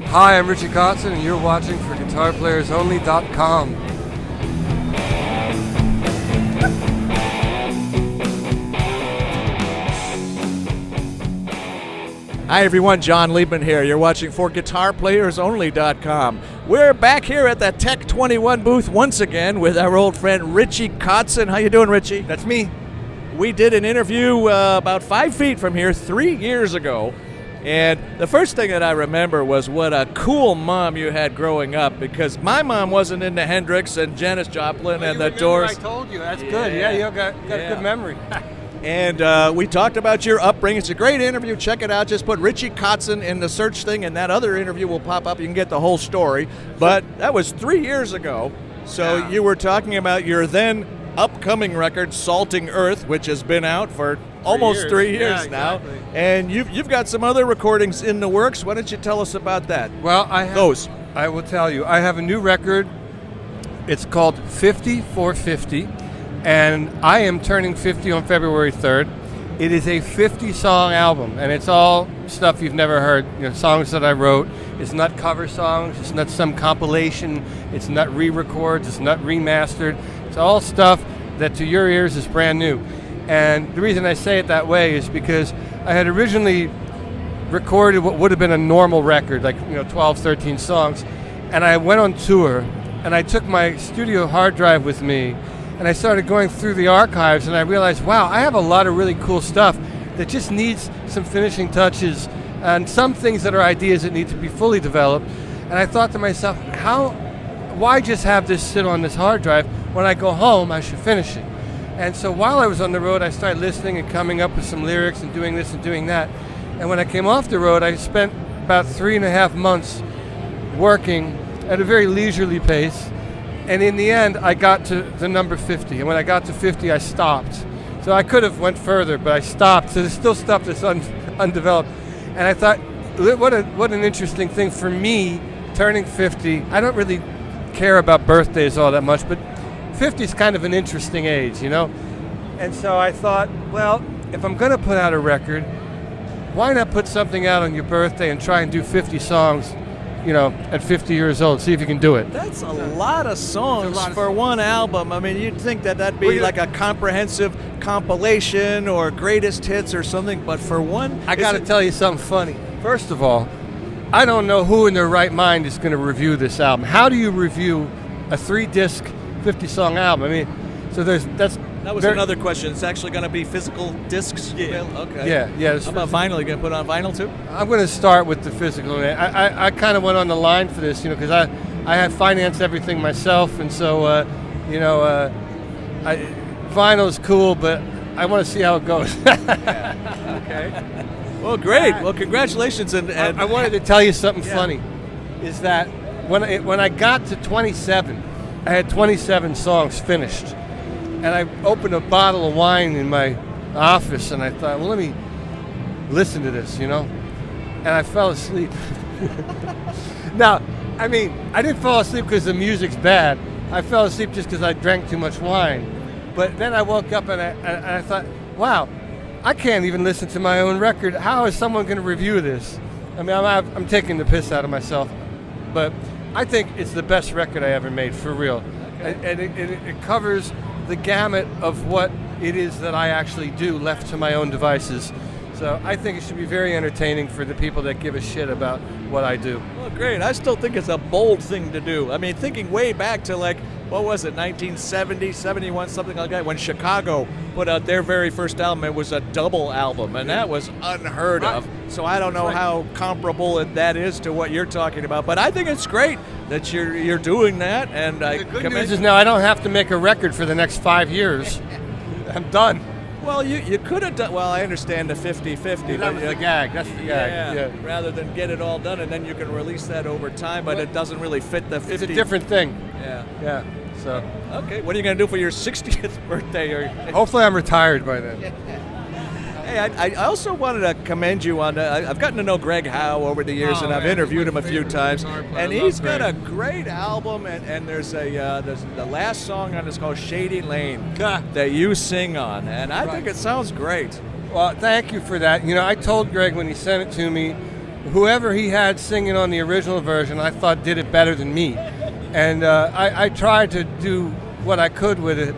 Hi, I'm Richie Kotzen, and you're watching for GuitarPlayersOnly.com. Hi everyone, John Liebman here. You're watching for GuitarPlayersOnly.com. We're back here at the Tech 21 booth once again with our old friend Richie Kotzen. How you doing, Richie? That's me. We did an interview about 5 feet from here 3 years ago. And the first thing that I remember was what a cool mom you had growing up, because my mom wasn't into Hendrix and Janis Joplin and the Doors. I told you. That's good. Yeah, you got a good memory. And we talked about your upbringing. It's a great interview. Check it out. Just put Richie Kotzen in the search thing, and that other interview will pop up. You can get the whole story. But that was 3 years ago. So you were talking about your then upcoming record, Salting Earth, which has been out for almost 3 years now. Exactly. And you've got some other recordings in the works. Why don't you tell us about that? Well, I will tell you. I have a new record. It's called 5450, and I am turning 50 on February 3rd. It is a 50-song album, and it's all stuff you've never heard, songs that I wrote. It's not cover songs. It's not some compilation. It's not re-records. It's not remastered. It's all stuff that to your ears is brand new. And the reason I say it that way is because I had originally recorded what would have been a normal record, like 12, 13 songs, and I went on tour, and I took my studio hard drive with me, and I started going through the archives, and I realized, wow, I have a lot of really cool stuff that just needs some finishing touches, and some things that are ideas that need to be fully developed. And I thought to myself, why just have this sit on this hard drive? When I go home, I should finish it. And so while I was on the road, I started listening and coming up with some lyrics and doing this and doing that. And when I came off the road, I spent about 3.5 months working at a very leisurely pace. And in the end, I got to the number 50. And when I got to 50, I stopped. So I could have went further, but I stopped. So there's still stuff that's undeveloped. And I thought, what an interesting thing for me, turning 50. I don't really care about birthdays all that much, but 50 is kind of an interesting age, And so I thought, well, if I'm going to put out a record, why not put something out on your birthday and try and do 50 songs, at 50 years old, see if you can do it. That's a lot of songs for one album. I mean, you'd think that'd be like a comprehensive compilation or greatest hits or something, but for one... I got to tell you something funny. First of all, I don't know who in their right mind is going to review this album. How do you review a 3-disc 50-song album? I mean, so that was another question. It's actually going to be physical discs? Yeah. Okay. Yeah. How about vinyl? You going to put on vinyl too? I'm going to start with the physical. I kind of went on the line for this, because I had financed everything myself, and so, vinyl is cool, but I want to see how it goes. Okay. Well, great. Well, congratulations. And I wanted to tell you something funny, is that when I got to 27, I had 27 songs finished. And I opened a bottle of wine in my office, and I thought, well, let me listen to this, And I fell asleep. Now, I mean, I didn't fall asleep because the music's bad. I fell asleep just because I drank too much wine. But then I woke up and I thought, wow, I can't even listen to my own record. How is someone going to review this? I mean, I'm taking the piss out of myself. But I think it's the best record I ever made, for real. Okay. And it covers the gamut of what it is that I actually do, left to my own devices. So I think it should be very entertaining for the people that give a shit about what I do. Well, great. I still think it's a bold thing to do. I mean, thinking way back to what was it, 1970, 71, something like that, when Chicago put out their very first album. It was a double album, and that was unheard of. So I don't know how comparable that is to what you're talking about, but I think it's great that you're doing that. And the good news is now I don't have to make a record for the next 5 years. I'm done. Well, you could have done... Well, I understand the 50-50. That was the gag. That's the gag. Yeah. Rather than get it all done, and then you can release that over time, but it doesn't really fit the 50. It's a different thing. Yeah. So. Okay, what are you going to do for your 60th birthday? Hopefully I'm retired by then. Hey, I also wanted to commend you on. I've gotten to know Greg Howe over the years, and I've interviewed him a few times. And he's got a great album. And there's the last song on it's called Shady Lane that you sing on, and I think it sounds great. Well, thank you for that. I told Greg when he sent it to me, whoever he had singing on the original version, I thought did it better than me, and I tried to do what I could with it.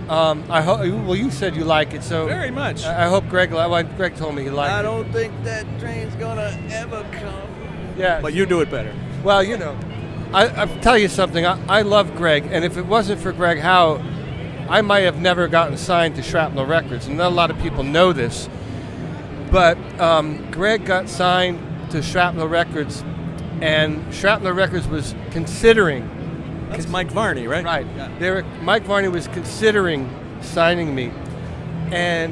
I hope. Well, you said you like it, so very much. I hope Greg. Greg told me he liked it. I don't think that train's gonna ever come. Yeah, but you do it better. Well, I'll tell you something. I love Greg, and if it wasn't for Greg Howe, I might have never gotten signed to Shrapnel Records, and not a lot of people know this. But Greg got signed to Shrapnel Records, and Shrapnel Records was considering. That's Mike Varney, right? Right. Yeah. Mike Varney was considering signing me, and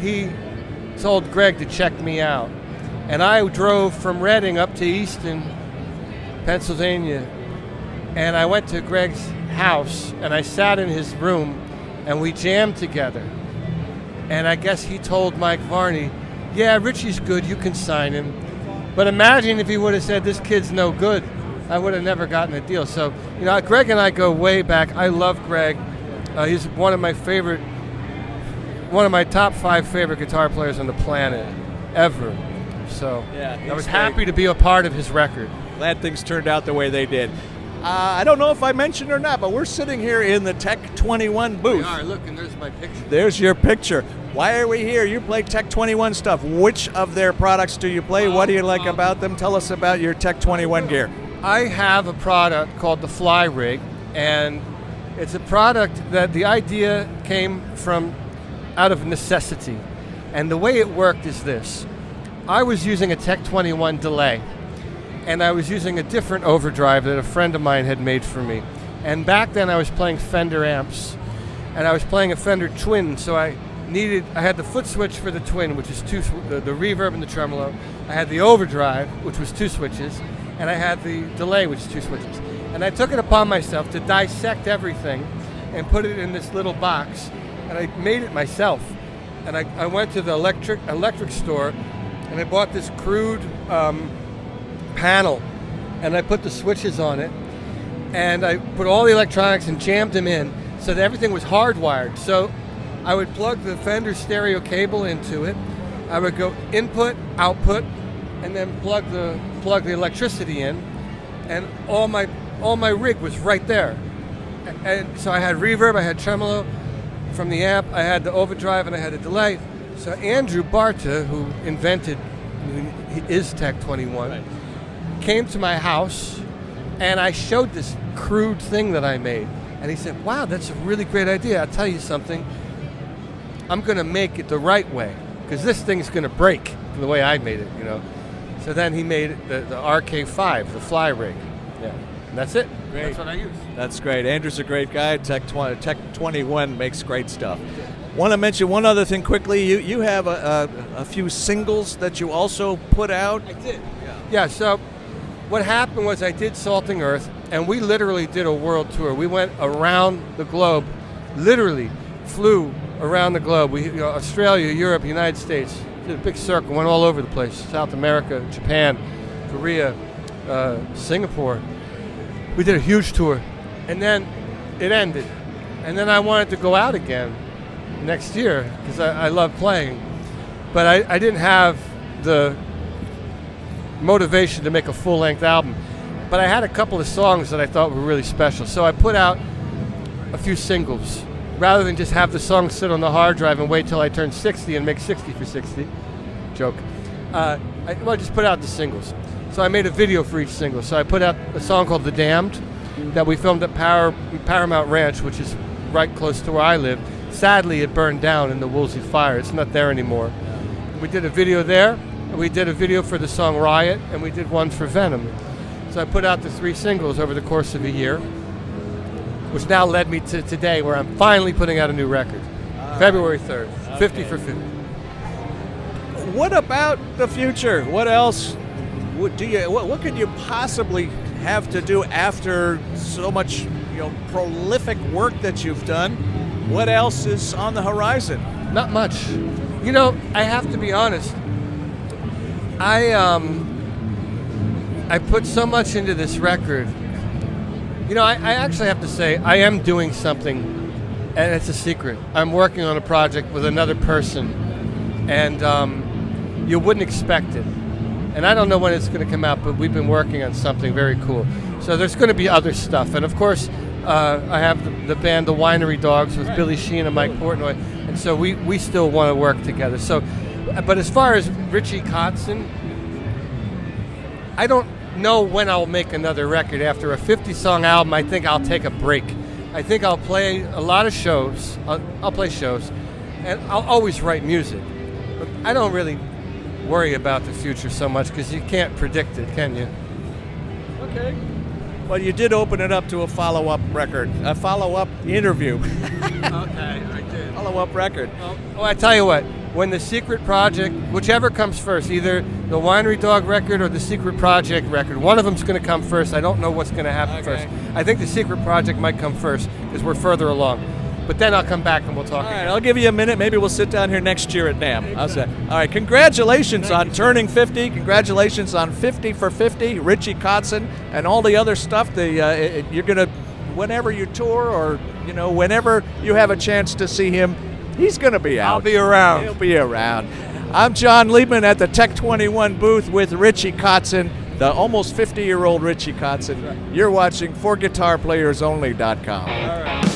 he told Greg to check me out. And I drove from Reading up to Easton, Pennsylvania, and I went to Greg's house, and I sat in his room, and we jammed together. And I guess he told Mike Varney, yeah, Richie's good, you can sign him. But imagine if he would have said, this kid's no good. I would have never gotten a deal. So, Greg and I go way back. I love Greg. He's one of my top 5 favorite guitar players on the planet, ever. So, I was happy to be a part of his record. Glad things turned out the way they did. I don't know if I mentioned or not, but we're sitting here in the Tech 21 booth. We are. Look, and there's my picture. There's your picture. Why are we here? You play Tech 21 stuff. Which of their products do you play? What do you like about them? Tell us about your Tech 21 gear. I have a product called the Fly Rig, and it's a product that the idea came from out of necessity. And the way it worked is this. I was using a Tech 21 delay, and I was using a different overdrive that a friend of mine had made for me. And back then I was playing Fender amps, and I was playing a Fender Twin, so I had the foot switch for the Twin, which is the reverb and the tremolo. I had the overdrive, which was 2 switches, and I had the delay, which is 2 switches. And I took it upon myself to dissect everything and put it in this little box, and I made it myself. And I went to the electric store, and I bought this crude panel, and I put the switches on it, and I put all the electronics and jammed them in so that everything was hardwired. So I would plug the Fender stereo cable into it. I would go input, output, and then plug the electricity in, and all my rig was right there. And so I had reverb, I had tremolo from the amp, I had the overdrive, and I had a delay. So Andrew Barta, who is Tech 21, came to my house, and I showed this crude thing that I made. And he said, wow, that's a really great idea. I'll tell you something. I'm going to make it the right way, because this thing's going to break the way I made it, So then he made the RK5, the Fly Rig. Yeah, and that's it. Great. That's what I use. That's great. Andrew's a great guy. Tech 21 makes great stuff. Want to mention one other thing quickly. You have a few singles that you also put out. I did. Yeah, so what happened was I did Salting Earth, and we literally did a world tour. We went around the globe, literally flew around the globe. Australia, Europe, United States. Did a big circle, went all over the place. South America, Japan, Korea, Singapore. We did a huge tour, and then it ended. And then I wanted to go out again next year because I love playing. But I didn't have the motivation to make a full-length album. But I had a couple of songs that I thought were really special. So I put out a few singles. Rather than just have the song sit on the hard drive and wait till I turn 60 and make 60 for 60, joke, I just put out the singles. So I made a video for each single. So I put out a song called The Damned that we filmed at Paramount Ranch, which is right close to where I live. Sadly, it burned down in the Woolsey fire. It's not there anymore. We did a video there. We did a video for the song Riot, and we did one for Venom. So I put out the 3 singles over the course of a year, which now led me to today, where I'm finally putting out a new record. February 3rd, okay. 50 for 50. What about the future? What else what could you possibly have to do after so much prolific work that you've done? What else is on the horizon? Not much. You know, I have to be honest. I put so much into this record. You know, I actually have to say I am doing something, and it's a secret. I'm working on a project with another person, and you wouldn't expect it. And I don't know when it's going to come out, but we've been working on something very cool. So there's going to be other stuff. And of course, I have the band, the Winery Dogs, with Billy Sheehan and Mike Portnoy. And so we still want to work together. So, but as far as Richie Kotzen, I don't know when I'll make another record. After a 50-song album, I think I'll take a break. I think I'll play a lot of shows. I'll play shows. And I'll always write music. But I don't really worry about the future so much because you can't predict it, can you? Okay. Well, you did open it up to a follow-up record, a follow-up interview. Okay, I did. Follow-up record. Oh, I tell you what, when the Secret Project, whichever comes first, either the Winery Dog record or the Secret Project record, one of them's going to come first. I don't know what's going to happen first. I think the Secret Project might come first because we're further along. But then I'll come back and we'll talk. All right, I'll give you a minute. Maybe we'll sit down here next year at NAMM. How's that? All right, congratulations on turning 50. Congratulations on 50 for 50, Richie Kotzen, and all the other stuff. You're going to, whenever you tour or, you know, whenever you have a chance to see him, he's going to be out. I'll be around. He'll be around. I'm John Liebman at the Tech 21 booth with Richie Kotzen, the almost 50-year-old Richie Kotzen. You're watching ForGuitarPlayersOnly.com. All right.